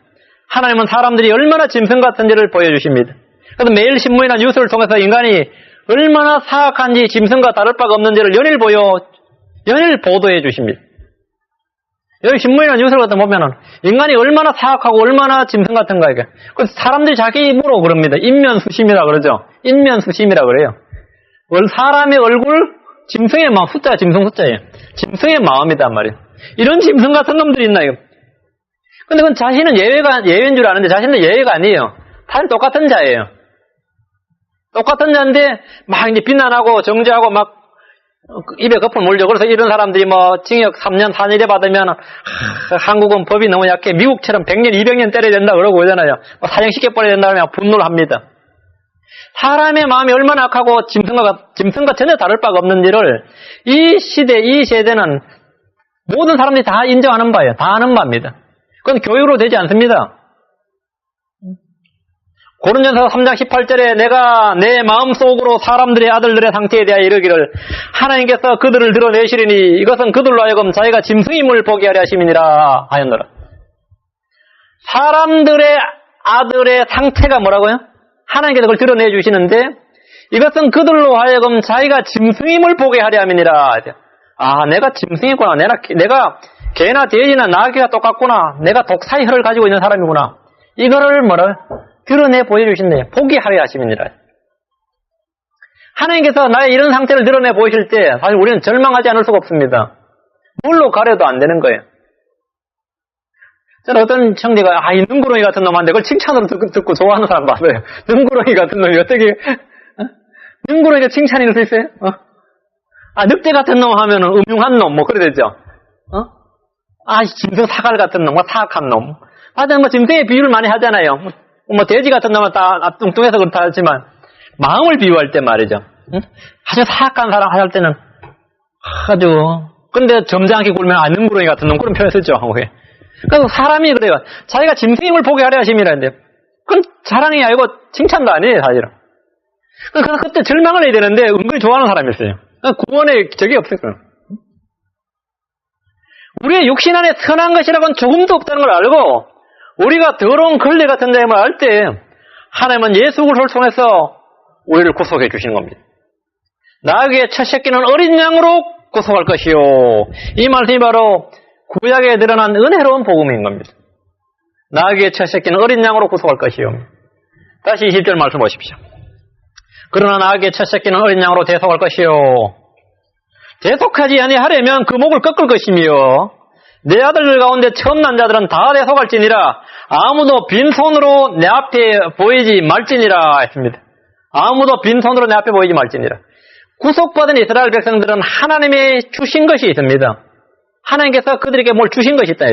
S1: 하나님은 사람들이 얼마나 짐승 같은지를 보여주십니다. 그래서 매일 신문이나 뉴스를 통해서 인간이 얼마나 사악한지 짐승과 다를 바가 없는지를 연일 보도해 주십니다. 여기 신문이나 뉴스를 갖다 보면은 인간이 얼마나 사악하고 얼마나 짐승 같은가 이게. 그래서 사람들이 자기 입으로 그럽니다. 인면수심이라 그러죠. 인면수심이라 그래요. 사람의 얼굴, 짐승의 마음, 숫자, 짐승 숫자예요. 짐승의 마음이단 말이에요. 이런 짐승 같은 놈들이 있나, 이거. 근데 그건 자신은 예외인 줄 아는데 자신은 예외가 아니에요. 다들 똑같은 자예요. 똑같은 자인데, 막 이제 비난하고 정죄하고 막 입에 거품 물죠. 그래서 이런 사람들이 징역 3년, 4년에 받으면, 한국은 법이 너무 약해. 미국처럼 100년, 200년 때려야 된다 그러고 그러잖아요. 사형시켜 버려야 된다면 분노를 합니다. 사람의 마음이 얼마나 악하고 짐승과 전혀 다를 바가 없는지를 이 시대, 이 세대는 모든 사람들이 다 인정하는 바예요. 다 아는 바입니다. 그건 교육으로 되지 않습니다. 고린도전서 3장 18절에 내가 내 마음속으로 사람들의 아들들의 상태에 대하여 이르기를 하나님께서 그들을 드러내시리니 이것은 그들로 하여금 자기가 짐승임을 보게 하려 하심이니라 하였노라. 사람들의 아들의 상태가 뭐라고요? 하나님께서 그걸 드러내 주시는데 이것은 그들로 하여금 자기가 짐승임을 보게 하려 함이니라. 아, 내가 짐승이구나. 내가 개나 돼지나 나귀가 똑같구나. 내가 독사의 혀를 가지고 있는 사람이구나. 이거를 뭐라 드러내 보여주신대요. 보게 하려 하심이니라. 하나님께서 나의 이런 상태를 드러내 보이실 때 사실 우리는 절망하지 않을 수가 없습니다. 물로 가려도 안 되는 거예요. 저는 어떤 형제가 이 능구렁이 같은 놈한테 그걸 칭찬으로 듣고 좋아하는 사람 봤어요. 능구렁이 같은 놈이 어떻게 능구렁이가 칭찬일 수 있어요? 늑대 같은 놈 하면은 음흉한 놈 뭐 그래 되죠. 짐승 사갈 같은 놈, 사악한 놈. 하여튼 짐승의 비유를 많이 하잖아요. 돼지 같은 놈은 다 뚱뚱해서 그렇다 하지만 마음을 비유할 때 말이죠. 아주 사악한 사람 할 때는 근데 점잖게 굴면 능구렁이 같은 놈 그런 표현 쓰죠. 그래서 사람이 그래요. 자기가 짐승임을 보게 하려 하심이라는데 그건 자랑이 아니고 칭찬도 아니에요 사실은. 그래서 그때 절망을 해야 되는데 은근히 좋아하는 사람이 있어요. 구원에 적이 없어요. 우리의 육신 안에 선한 것이라고는 조금도 없다는 걸 알고 우리가 더러운 걸레 같은 자임을 알 때 하나님은 예수 그리스도를 통해서 우리를 구속해 주시는 겁니다. 나에게 첫 새끼는 어린 양으로 구속할 것이요. 이 말씀이 바로 구약에 드러난 은혜로운 복음인 겁니다. 나에게 첫 새끼는 어린 양으로 구속할 것이요. 다시 20절 말씀 보십시오. 그러나 나에게 첫 새끼는 어린 양으로 대속할 것이요. 대속하지 아니하려면 그 목을 꺾을 것이며 내 아들들 가운데 처음 난 자들은 다 대속할지니라. 아무도 빈손으로 내 앞에 보이지 말지니라 했습니다. 아무도 빈손으로 내 앞에 보이지 말지니라. 구속받은 이스라엘 백성들은 하나님의 주신 것이 있습니다. 하나님께서 그들에게 뭘 주신 것이 있다.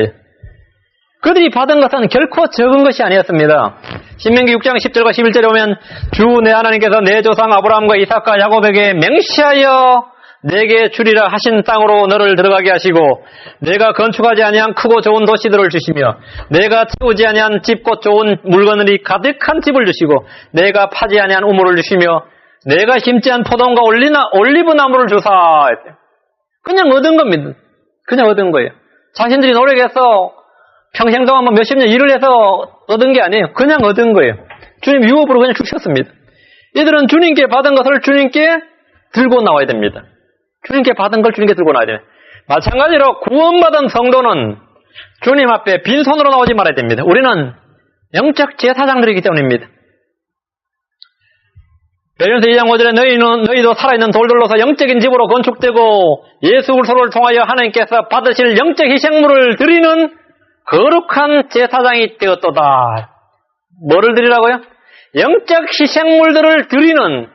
S1: 그들이 받은 것은 결코 적은 것이 아니었습니다. 신명기 6장 10절과 11절에 보면 주 내 하나님께서 내 조상 아브라함과 이삭과 야곱에게 맹시하여 내게 주리라 하신 땅으로 너를 들어가게 하시고 내가 건축하지 아니한 크고 좋은 도시들을 주시며 내가 채우지 아니한 집 곧 좋은 물건들이 가득한 집을 주시고 내가 파지 아니한 우물을 주시며 내가 심지 않은 포도원과 올리브 나무를 주사. 그냥 얻은 겁니다. 그냥 얻은 거예요. 자신들이 노력해서 평생 동안 몇십 년 일을 해서 얻은 게 아니에요. 그냥 얻은 거예요. 주님 유업으로 그냥 주셨습니다. 이들은 주님께 받은 것을 주님께 들고 나와야 됩니다. 주님께 받은 걸 주님께 들고 나와야 돼요. 마찬가지로 구원받은 성도는 주님 앞에 빈손으로 나오지 말아야 됩니다. 우리는 영적 제사장들이기 때문입니다. 베드로전서 2장 5절에 너희도 살아있는 돌들로서 영적인 집으로 건축되고 예수 그리스도를 통하여 하나님께서 받으실 영적 희생물을 드리는 거룩한 제사장이 되었도다. 뭐를 드리라고요? 영적 희생물들을 드리는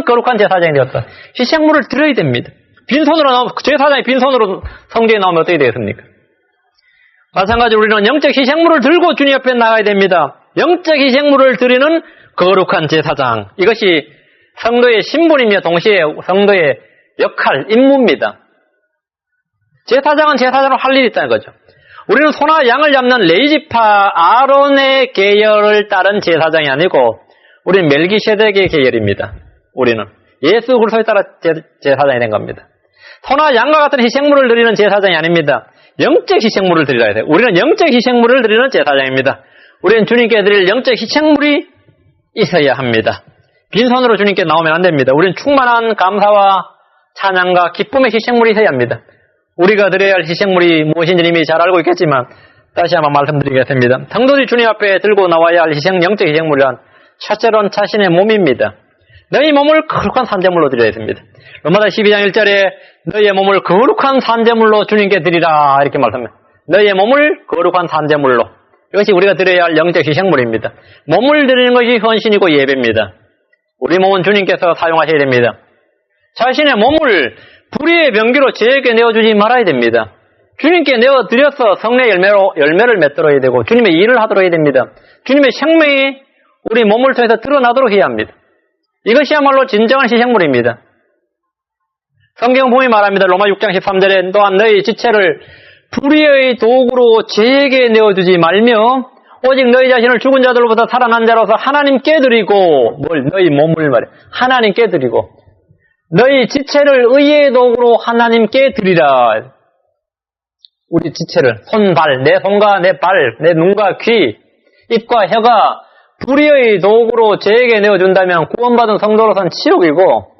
S1: 거룩한 제사장이 되었다. 희생물을 드려야 됩니다. 빈손으로 나오면, 제사장이 빈손으로 성전에 나오면 어떻게 되겠습니까? 마찬가지로 우리는 영적 희생물을 들고 주님 앞에 나가야 됩니다. 영적 희생물을 드리는 거룩한 제사장. 이것이 성도의 신분이며 동시에 성도의 역할, 임무입니다. 제사장은 제사장으로 할 일이 있다는 거죠. 우리는 소나 양을 잡는 레위지파 아론의 계열을 따른 제사장이 아니고 우리는 멜기세덱의 계열입니다. 우리는 예수 그리스도에 따라 제사장이 된 겁니다. 소나 양과 같은 희생물을 드리는 제사장이 아닙니다. 영적 희생물을 드려야 돼요. 우리는 영적 희생물을 드리는 제사장입니다. 우리는 주님께 드릴 영적 희생물이 있어야 합니다. 빈손으로 주님께 나오면 안 됩니다. 우리는 충만한 감사와 찬양과 기쁨의 희생물이 있어야 합니다. 우리가 드려야 할 희생물이 무엇인지 이미 잘 알고 있겠지만 다시 한번 말씀드리겠습니다. 성도들이 주님 앞에 들고 나와야 할 영적 희생물이란 첫째로는 자신의 몸입니다. 너희 몸을 거룩한 산제물로 드려야 됩니다. 로마서 12장 1절에 너희의 몸을 거룩한 산제물로 주님께 드리라 이렇게 말합니다. 너희의 몸을 거룩한 산제물로. 이것이 우리가 드려야 할 영적 희생물입니다. 몸을 드리는 것이 헌신이고 예배입니다. 우리 몸은 주님께서 사용하셔야 됩니다. 자신의 몸을 불의의 병기로 죄에게 내어주지 말아야 됩니다. 주님께 내어드려서 성례 열매를 맺도록 해야 되고 주님의 일을 하도록 해야 됩니다. 주님의 생명이 우리 몸을 통해서 드러나도록 해야 합니다. 이것이야말로 진정한 희생물입니다. 성경 보면 말합니다. 로마 6장 13절에 또한 너희 지체를 불의의 도구로 죄에게 내어주지 말며 오직 너희 자신을 죽은 자들로부터 살아난 자로서 하나님께 드리고 너희 몸을 말해 하나님께 드리고 너희 지체를 의의 도구로 하나님께 드리라. 우리 지체를 손, 발, 내 손과 내 발, 내 눈과 귀, 입과 혀가 불의의 도구로 죄에게 내어준다면 구원받은 성도로서는 치욕이고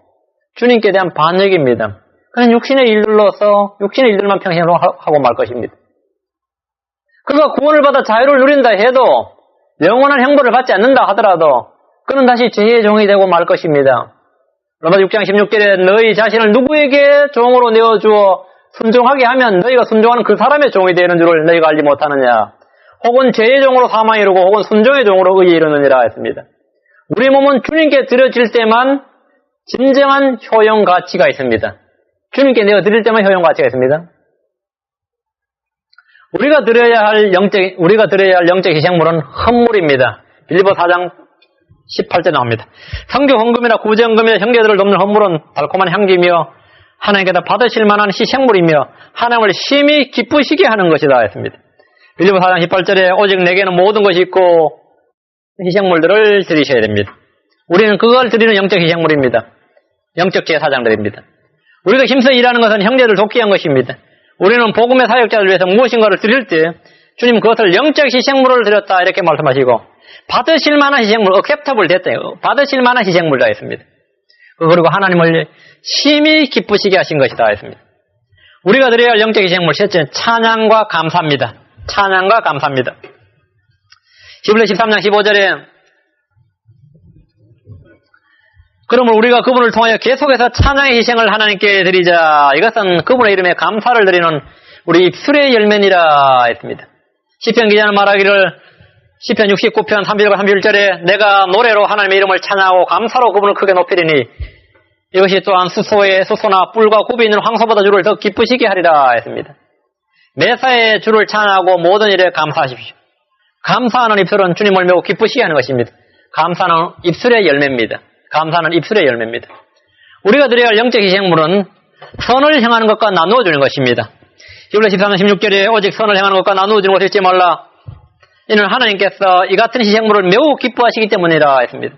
S1: 주님께 대한 반역입니다. 그냥 육신의 일들로서 육신의 일들만 평생으로 하고 말 것입니다. 그가 구원을 받아 자유를 누린다 해도 영원한 형벌을 받지 않는다 하더라도 그는 다시 죄의 종이 되고 말 것입니다. 로마서 6장 16절에 너희 자신을 누구에게 종으로 내어주어 순종하게 하면 너희가 순종하는 그 사람의 종이 되는 줄을 너희가 알지 못하느냐. 혹은 죄의 종으로 사망에 이르고 혹은 순종의 종으로 의에 이르느니라 했습니다. 우리 몸은 주님께 드려질 때만 진정한 효용 가치가 있습니다. 주님께 내어드릴 때만 효용 가치가 있습니다. 우리가 드려야 할 영적 희생물은 헌물입니다. 빌립보 4장 18절 나옵니다. 성교 헌금이나 구제 헌금이나 형제들을 돕는 헌물은 달콤한 향기며 하나님께서 받으실 만한 희생물이며 하나님을 심히 기쁘시게 하는 것이다 했습니다. 빌립보 4장 18절에 오직 내게는 모든 것이 있고 희생물들을 드리셔야 됩니다. 우리는 그걸 드리는 영적 희생물입니다. 영적 제사장들입니다. 우리가 힘써 일하는 것은 형제를 돕기 위한 것입니다. 우리는 복음의 사역자를 위해서 무엇인가를 드릴 때 주님 그것을 영적 희생물을 드렸다 이렇게 말씀하시고 받으실 만한 희생물, acceptable 됐다. 받으실 만한 희생물이라 했습니다. 그리고 하나님을 심히 기쁘시게 하신 것이다 했습니다. 우리가 드려야 할 영적 희생물 셋째는 찬양과 감사입니다. 찬양과 감사입니다. 히브리 13장 15절에 그러므로 우리가 그분을 통하여 계속해서 찬양의 희생을 하나님께 드리자. 이것은 그분의 이름에 감사를 드리는 우리 입술의 열매니라 했습니다. 시편 기자는 말하기를 시편 69편 31절 31절에 내가 노래로 하나님의 이름을 찬양하고 감사로 그분을 크게 높이리니 이것이 또한 수소나 뿔과 굽이 있는 황소보다 주를 더 기쁘시게 하리라 했습니다. 매사에 주를 찬양하고 모든 일에 감사하십시오. 감사하는 입술은 주님을 매우 기쁘시게 하는 것입니다. 감사는 입술의 열매입니다. 감사는 입술의 열매입니다. 우리가 드려야 할 영적 희생물은 선을 행하는 것과 나누어 주는 것입니다. 히브리 13장 16절에 오직 선을 행하는 것과 나누어 주는 것을 잊지 말라. 이는 하나님께서 이 같은 희생물을 매우 기뻐하시기 때문이라 했습니다.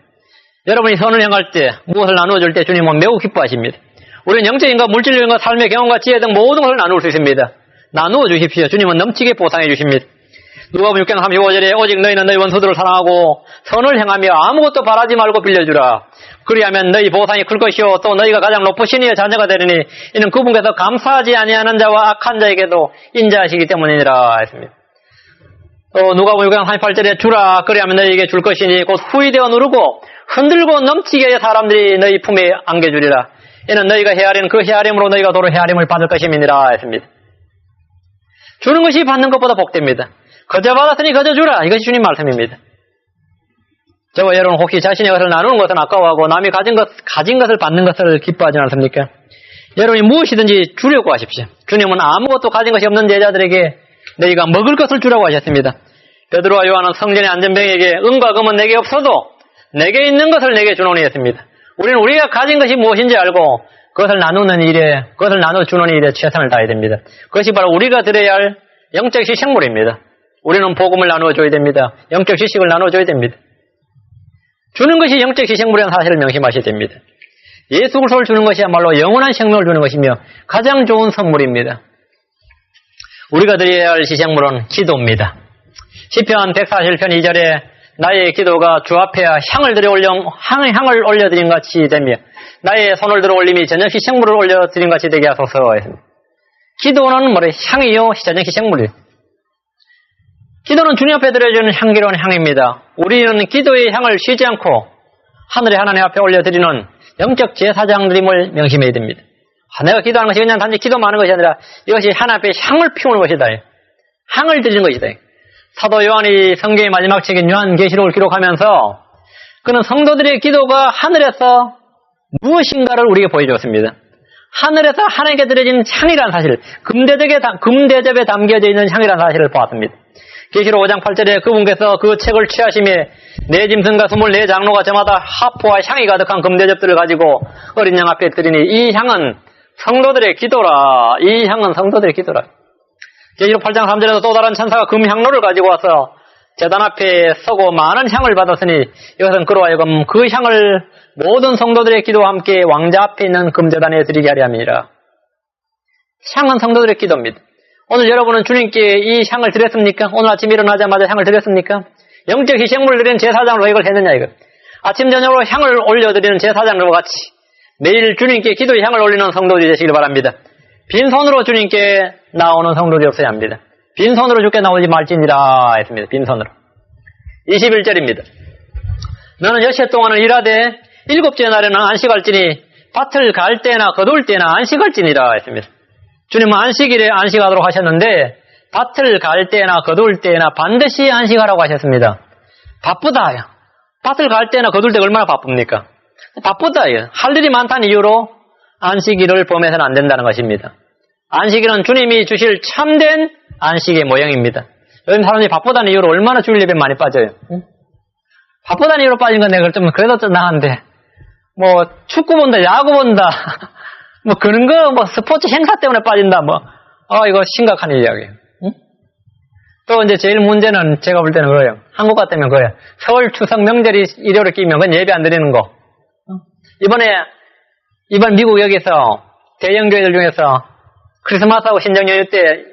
S1: 여러분이 선을 행할 때 무엇을 나누어 줄 때 주님은 매우 기뻐하십니다. 우리는 영적인과 물질적인과 삶의 경험과 지혜 등 모든 것을 나눌 수 있습니다. 나누어 주십시오. 주님은 넘치게 보상해 주십니다. 누가복음 6장 35절에 오직 너희는 너희 원수들을 사랑하고 선을 행하며 아무것도 바라지 말고 빌려주라. 그리하면 너희 보상이 클 것이요 또 너희가 가장 높으신 이의 자녀가 되리니 이는 그분께서 감사하지 아니하는 자와 악한 자에게도 인자하시기 때문이니라 했습니다. 또 누가복음 6장 38절에 주라 그리하면 너희에게 줄 것이니 곧 후이되어 누르고 흔들고 넘치게 사람들이 너희 품에 안겨주리라. 이는 너희가 헤아리는 그 헤아림으로 너희가 도로 헤아림을 받을 것임이니라 했습니다. 주는 것이 받는 것보다 복됩니다. 거저 받았으니 거저 주라. 이것이 주님 말씀입니다. 저와 여러분 혹시 자신의 것을 나누는 것은 아까워하고 남이 가진 것을 받는 것을 기뻐하지 않습니까? 여러분이 무엇이든지 주려고 하십시오. 주님은 아무것도 가진 것이 없는 제자들에게 너희가 먹을 것을 주라고 하셨습니다. 베드로와 요한은 성전의 안전병에게 은과 금은 내게 없어도 내게 있는 것을 내게 주노니 했습니다. 우리는 우리가 가진 것이 무엇인지 알고 그것을 나누는 일에, 그것을 나눠주는 일에 최선을 다해야 됩니다. 그것이 바로 우리가 드려야 할 영적 희생물입니다. 우리는 복음을 나누어줘야 됩니다. 영적 지식을 나눠줘야 됩니다. 주는 것이 영적 희생물이라는 사실을 명심하셔야 됩니다. 예수 그리스도를 주는 것이야말로 영원한 생명을 주는 것이며 가장 좋은 선물입니다. 우리가 드려야 할 희생물은 기도입니다. 시편 141편 2절에 나의 기도가 주 앞에 향을 올려드린 같이 되며 나의 손을 들어 올림이 저녁 희생물을 올려드린 같이 되게 하소서 했습니다. 기도는 향이요 저녁 희생물이에요. 기도는 주님 앞에 드려지는 향기로운 향입니다. 우리는 기도의 향을 쉬지 않고 하늘의 하나님 앞에 올려드리는 영적 제사장들임을 명심해야 됩니다. 내가 기도하는 것이 그냥 단지 기도만 하는 것이 아니라 이것이 하나님 앞에 향을 피우는 것이다. 향을 드리는 것이다. 사도 요한이 성경의 마지막 책인 요한계시록을 기록하면서 그는 성도들의 기도가 하늘에서 무엇인가를 우리에게 보여주었습니다. 하늘에서 하나님께 드려진 향이라는 사실, 금대접에 담겨져 있는 향이라는 사실을 보았습니다. 계시록 5장 8절에 그분께서 그 책을 취하심에 네 짐승과 24장로가 저마다 하포와 향이 가득한 금대접들을 가지고 어린 양 앞에 드리니 이 향은 성도들의 기도라. 이 향은 성도들의 기도라. 계시록 8장 3절에도 또 다른 천사가 금향로를 가지고 와서 제단 앞에 서고 많은 향을 받았으니 이것은 그로 하여금 그 향을 모든 성도들의 기도와 함께 왕자 앞에 있는 금제단에 드리게 하려 함이라. 향은 성도들의 기도입니다. 오늘 여러분은 주님께 이 향을 드렸습니까? 오늘 아침 일어나자마자 향을 드렸습니까? 영적 희생물을 드리는 제사장으로 이걸 했느냐 이거. 아침 저녁으로 향을 올려드리는 제사장과 같이 매일 주님께 기도의 향을 올리는 성도들이 되시길 바랍니다. 빈손으로 주님께 나오는 성도들이 없어야 합니다. 빈손으로 주께 나오지 말지니라 했습니다. 빈손으로. 21절입니다. 너는 여섯 해 동안은 일하되 일곱째 날에는 안식할지니 밭을 갈 때나 거둘 때나 안식할지니라 했습니다. 주님은 안식일에 안식하도록 하셨는데 밭을 갈 때나 거둘 때나 반드시 안식하라고 하셨습니다. 바쁘다. 밭을 갈 때나 거둘 때가 얼마나 바쁩니까? 바쁘다. 할 일이 많다는 이유로 안식일을 범해서는 안 된다는 것입니다. 안식일은 주님이 주실 참된 안식의 모형입니다. 요즘 사람들이 바쁘다는 이유로 얼마나 주일 예배 많이 빠져요. 응? 바쁘다는 이유로 빠진 건 내가 좀 그래도 좀 나은데 뭐 축구 본다, 야구 본다, 뭐 그런 거 뭐 스포츠 행사 때문에 빠진다 이거 심각한 이야기예요. 응? 또 이제 제일 문제는 제가 볼 때는 그거예요. 한국 같으면 그거예요. 서울 추석 명절이 일요일에 끼면 그건 예배 안 드리는 거. 이번 미국 여기서 대형 교회들 중에서 크리스마스하고 신정 연휴 때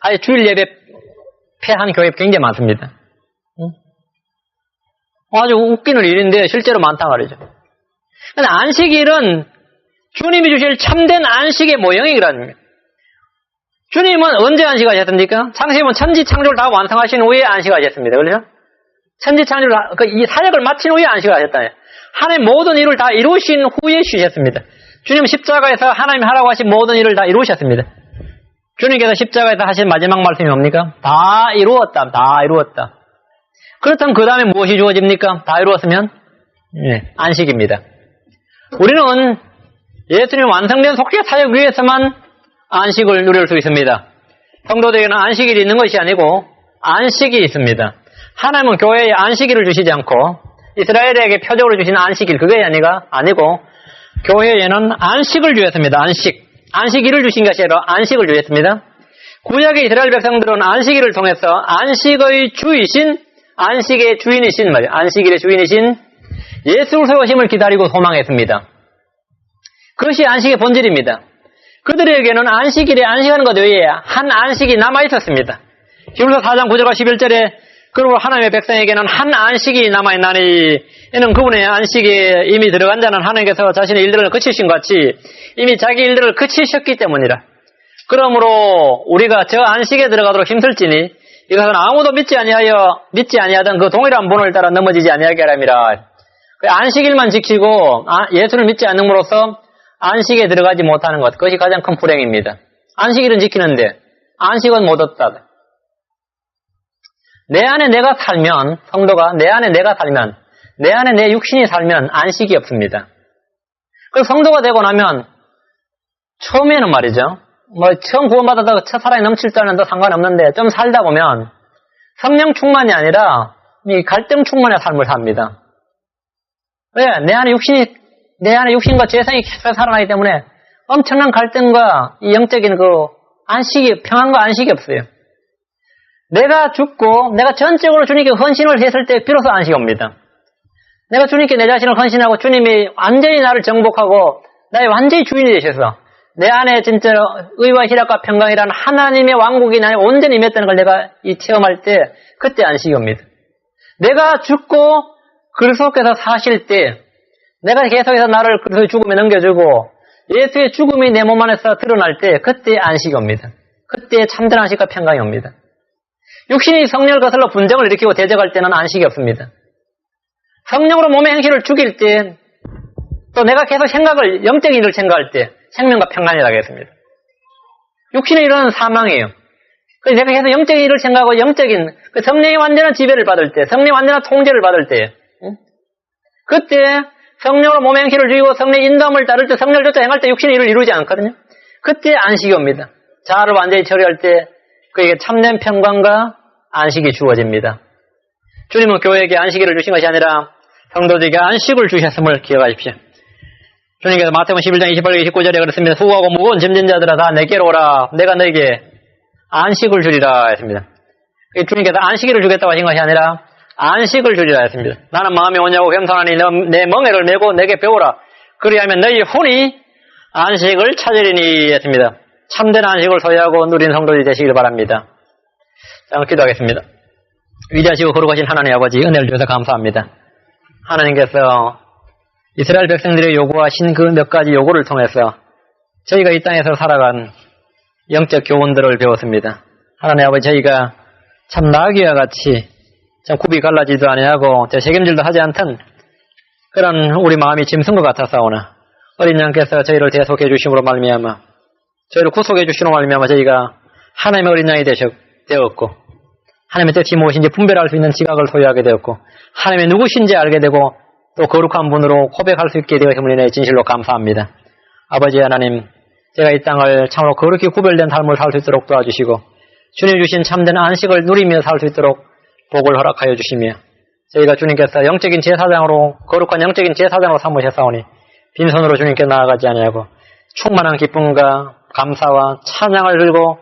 S1: 아예 주일 예배 폐한 교회 굉장히 많습니다. 응? 아주 웃기는 일인데 실제로 많단 말이죠. 근데 안식일은 주님이 주실 참된 안식의 모형이라는 거예요. 주님은 언제 안식하셨습니까? 창세기는 천지 창조를 다 완성하신 후에 안식하셨습니다. 그렇죠? 천지 창조를 이 사역을 마친 후에 안식하셨다네요. 하나님 모든 일을 다 이루신 후에 쉬셨습니다. 주님은 십자가에서 하나님이 하라고 하신 모든 일을 다 이루셨습니다. 주님께서 십자가에서 하신 마지막 말씀이 뭡니까? 다 이루었다. 다 이루었다. 그렇다면 그 다음에 무엇이 주어집니까? 다 이루었으면 안식입니다. 우리는 예수님 완성된 속죄 사역 위에서만 안식을 누릴 수 있습니다. 성도들에게는 안식일이 있는 것이 아니고 안식이 있습니다. 하나님은 교회에 안식일을 주시지 않고 이스라엘에게 표적으로 주신 안식일 그게 아니고 교회에는 안식을 주셨습니다. 안식일을 주신 것이 아니라 안식을 주셨습니다. 구약의 이스라엘 백성들은 안식일을 통해서 안식의 주이신 안식의 주인이신 말이에요. 안식일의 주인이신 예수 그리스도의 오심을 기다리고 소망했습니다. 그것이 안식의 본질입니다. 그들에게는 안식일에 안식하는 것 외에 한 안식이 남아있었습니다. 히브리서 4장 9절과 11절에 그리고 하나님의 백성에게는 한 안식이 남아있나니 이는 그분의 안식에 이미 들어간 자는 하나님께서 자신의 일들을 그치신 것 같이 이미 자기 일들을 그치셨기 때문이라. 그러므로 우리가 저 안식에 들어가도록 힘쓸지니 이것은 아무도 믿지 아니하던 그 동일한 본을 따라 넘어지지 아니하게 하람이라. 안식일만 지키고 예수를 믿지 않음으로써 안식에 들어가지 못하는 것, 그것이 가장 큰 불행입니다. 안식일은 지키는데 안식은 못 얻다. 내 안에 내가 살면, 성도가 내 안에 내가 살면, 내 안에 내 육신이 살면 안식이 없습니다. 그래서 성도가 되고 나면 처음에는 말이죠. 처음 구원받아서 첫사랑이 넘칠 때는 더 상관없는데 좀 살다 보면 성령 충만이 아니라 이 갈등 충만의 삶을 삽니다. 왜? 내 안에 육신과 죄성이 계속 살아나기 때문에 엄청난 갈등과 이 영적인 평안과 안식이 없어요. 내가 죽고 내가 전적으로 주님께 헌신을 했을 때 비로소 안식이 옵니다. 내가 주님께 내 자신을 헌신하고 주님이 완전히 나를 정복하고 나의 완전히 주인이 되셔서 내 안에 진짜 의와 희락과 평강이라는 하나님의 왕국이 나에 온전히 임했다는 걸 내가 체험할 때 그때 안식이 옵니다. 내가 죽고 그리스도께서 사실 때 내가 계속해서 나를 그리스도의 죽음에 넘겨주고 예수의 죽음이 내 몸 안에서 드러날 때 그때 안식이 옵니다. 그때 참된 안식과 평강이 옵니다. 육신이 성령을 거슬러 분쟁을 일으키고 대적할 때는 안식이 없습니다. 성령으로 몸의 행실을 죽일 때 또 내가 계속 영적인 일을 생각할 때 생명과 평안이 나겠습니다. 육신의 일은 사망이에요. 그래서 내가 계속 영적인 일을 생각하고 성령의 완전한 지배를 받을 때, 성령의 완전한 통제를 받을 때, 그때 성령으로 몸의 행실을 죽이고 성령의 인도함을 따를 때, 성령을 쫓아 행할 때 육신의 일을 이루지 않거든요. 그때 안식이 옵니다. 자아를 완전히 처리할 때 그에게 참된 평강과 안식이 주어집니다. 주님은 교회에게 안식일을 주신 것이 아니라 성도들에게 안식을 주셨음을 기억하십시오. 주님께서 마태복음 11장 28절 29절에 그랬습니다. 수고하고 무거운 짐진 자들아 다 내게로 오라. 내가 너에게 안식을 주리라 했습니다. 주님께서 안식일을 주겠다고 하신 것이 아니라 안식을 주리라 했습니다. 나는 마음이 오냐고 겸손하니 내 멍에를 메고 내게 배우라. 그리하면 너희 혼이 안식을 찾으리니 했습니다. 참된 안식을 소유하고 누린 성도들이 되시길 바랍니다. 자, 기도하겠습니다. 위대하시고 거룩하신 하나님 아버지, 은혜를 주셔서 감사합니다. 하나님께서 이스라엘 백성들의 요구하신 그 몇 가지 요구를 통해서 저희가 이 땅에서 살아간 영적 교훈들을 배웠습니다. 하나님 아버지, 저희가 참 나귀와 같이 참 굽이 갈라지도 아니하고 책임질도 하지 않던 그런 우리 마음이 짐승 것 같아서오나 어린 양께서 저희를 대속해 주심으로 말미암아 저희를 구속해 주심으로 말미암아 저희가 하나님의 어린 양이 되었고 하나님의 뜻이 무엇인지 분별할 수 있는 지각을 소유하게 되었고 하나님의 누구신지 알게 되고 또 거룩한 분으로 고백할 수 있게 되었음을 인해 진실로 감사합니다. 아버지 하나님, 제가 이 땅을 참으로 거룩히 구별된 삶을 살 수 있도록 도와주시고 주님 주신 참된 안식을 누리며 살 수 있도록 복을 허락하여 주시며 저희가 주님께서 영적인 제사장으로 거룩한 영적인 제사장으로 삼으셨사오니 빈손으로 주님께 나아가지 아니하고 충만한 기쁨과 감사와 찬양을 들고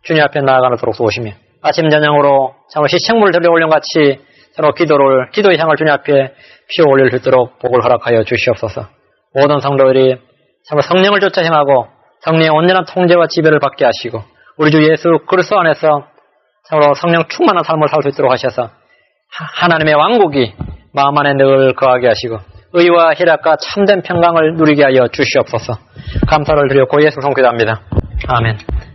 S1: 주님 앞에 나아가도록 도우시며 아침 저녁으로 참으로 시청물을 들려 올림같이 서로 기도의 향을 주님 앞에 피워 올릴 수 있도록 복을 허락하여 주시옵소서. 모든 성도들이 참으로 성령을 쫓아 행하고 성령의 온전한 통제와 지배를 받게 하시고 우리 주 예수 그리스도 안에서 참으로 성령 충만한 삶을 살 수 있도록 하셔서 하나님의 왕국이 마음 안에 늘 거하게 하시고 의와 희락과 참된 평강을 누리게 하여 주시옵소서. 감사를 드려 고 예수 성기도합니다. 아멘.